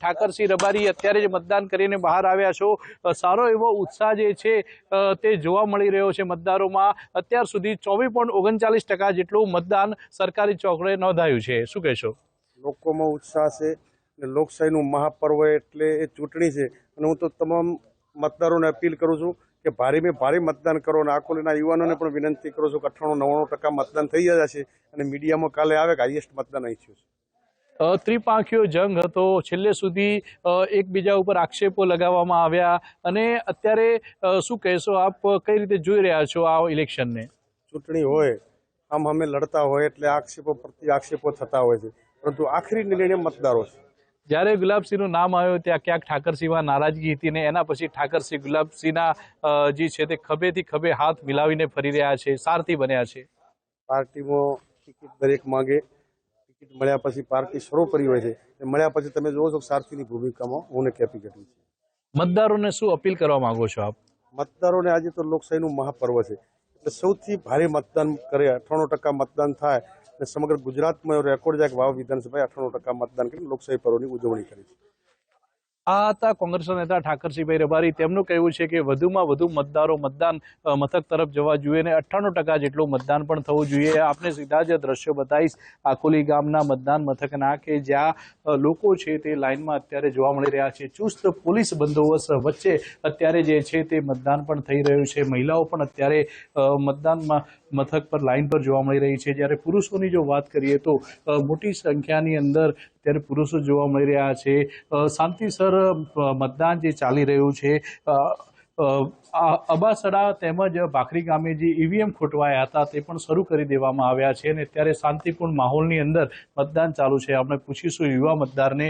ઠાકરસિંહ રબારી અત્યારે જ મતદાન કરીને બહાર આવ્યા છો, સારો એવો ઉત્સાહ જે છે તે જોવા મળી રહ્યો છે મતદારોમાં। અત્યાર સુધી 24.39% જેટલું મતદાન સરકારી ચોકડે નોંધાયું છે, શું કહેશો? લોકોમાં ઉત્સાહ છે અને લોકશાહીનું મહાપર્વ એટલે એ ચૂંટણી છે અને હું તો તમામ મતદારોને અપીલ કરું છું કે ભારે મતદાન કરો અને આકોલીના યુવાનોને પણ વિનંતી કરું છું કે 98-99% મતદાન થઈ ગયા છે અને મીડિયામાં કાલે આવે કે હાઈએસ્ટ મતદાન અહીં થયું છે। ત્રિપાંખીયો જંગ હતો, છેલ્લે સુધી એકબીજા ઉપર આક્ષેપો લગાવવામાં આવ્યા અને અત્યારે શું કહેશો આપ, કઈ રીતે જોઈ રહ્યા છો આ ઇલેક્શનને? ચૂંટણી હોય આમ અમે લડતા હોય એટલે આક્ષેપો પ્રતિ આક્ષેપો થતા હોય છે, પરંતુ આખરી નિર્ણય મતદારો છે। જ્યારે ગુલાબસિંહનું નામ આવ્યું ત્યાં ક્યાંક ઠાકરસિંહમાં નારાજગી હતી ને એના પછી ઠાકરસિંહ ગુલાબસિંહના જે છે તે ખભેથી ખભે હાથ મિલાવીને ફરી રહ્યા છે, સારથી બન્યા છે। પાર્ટીમાં ટિકિટ દરેક માંગે, ટિકિટ મળ્યા પછી પાર્ટી સર્વોપરી હોય છે, મળ્યા પછી તમે જોવો છો સારથીની ભૂમિકામાં હું કેપેસિટી છે। મતદારોને શું અપીલ કરવા માંગો છો આપ? મતદારોને આજે તો લોકશાહીનું મહાપર્વ છે એટલે સૌથી ભારે મતદાન કરે, 98% મતદાન થાય અને સમગ્ર ગુજરાતમાં રેકોર્ડ જાય કે વાવ વિધાનસભાએ 98% મતદાન કરીને લોકશાહી પર્વની ઉજવણી કરી છે। આ હતા કોંગ્રેસના નેતા ઠાકરસિંહભાઈ રબારી। તેમનું કહેવું છે કે વધુમાં વધુ મતદારો મતદાન મથક તરફ જવા જોઈએ અને 98% જેટલું મતદાન પણ થવું જોઈએ। આપને સીધા જ દ્રશ્યો બતાવીશ આકોલી ગામના મતદાન મથકના કે જ્યાં લોકો છે તે લાઇનમાં અત્યારે જોવા મળી રહ્યા છે। ચુસ્ત પોલીસ બંદોબસ્ત વચ્ચે અત્યારે જે છે તે મતદાન પણ થઈ રહ્યું છે। મહિલાઓ પણ અત્યારે મતદાનમાં મથક પર લાઇન પર જોવા મળી રહી છે। જ્યારે પુરુષોની જો વાત કરીએ તો મોટી સંખ્યાની અંદર ત્યારે પુરુષો જોવા મળી રહ્યા છે। શાંતિસર મતદાન જે ચાલી રહ્યું છે। અબાસડા તેમજ ભાખરી ગામે જે ઈવીએમ ખોટવાયા હતા તે પણ શરૂ કરી દેવામાં આવ્યા છે અને અત્યારે શાંતિપૂર્ણ માહોલની અંદર મતદાન ચાલુ છે। આપણે પૂછીશું યુવા મતદારને,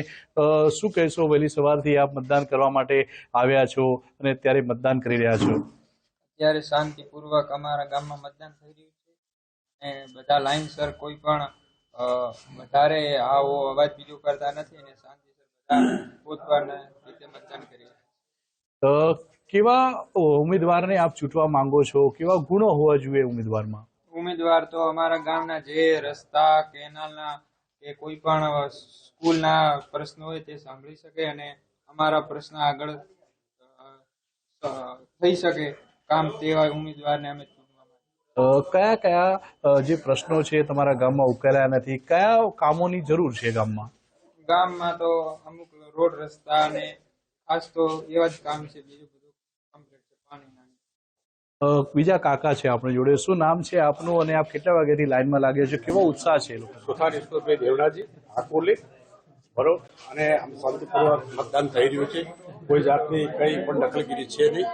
શું કહેશો? વહેલી સવારથી આપ મતદાન કરવા માટે આવ્યા છો અને અત્યારે મતદાન કરી રહ્યા છો? અત્યારે શાંતિપૂર્વક અમારા ગામમાં મતદાન થઈ રહ્યું છે અને બધા લાઈનસર, કોઈ પણ વધારે આવો અવાજ બીજો કરતા નથી અને શાંતિસર બધા પોતપોતાના રીતે મતદાન કરી રહ્યા છે। કેવા ઉમેદવારને આપ ચૂંટવા માંગો છો? કેવા ગુણો હોવા જોઈએ ઉમેદવારમાં? ઉમેદવાર તો અમારા ગામના જે રસ્તા, કેનાલના કે કોઈ પણ સ્કૂલના પ્રશ્નો હોય તે સાંભળી શકે અને અમારા પ્રશ્ન આગળ થઈ શકે કામ, તેવા ઉમેદવારને અમે કયા કયા જે પ્રશ્નો છે તમારા ગામમાં ઉકેલાયા નથી? કયા કામોની જરૂર છે ગામમાં? ગામમાં તો અમુક રોડ, રસ્તા અને ખાસ તો એવા જ કામ છે, બીજું બધું કમ્પ્લીટ છે, પાણીના। બીજા કાકા છે આપણી જોડે, શું નામ છે આપનું અને આપ કેટલા વાગ્યાથી લાઈનમાં લાગ્યા છો? કેવો ઉત્સાહ છે લોકો? સુથાર દેવડાજી આકોલી, બરોબર, અને શાંતિપૂર્વક મતદાન થઈ રહ્યું છે, કોઈ જાતની કઈ પણ દખલગીરી છે નહીં।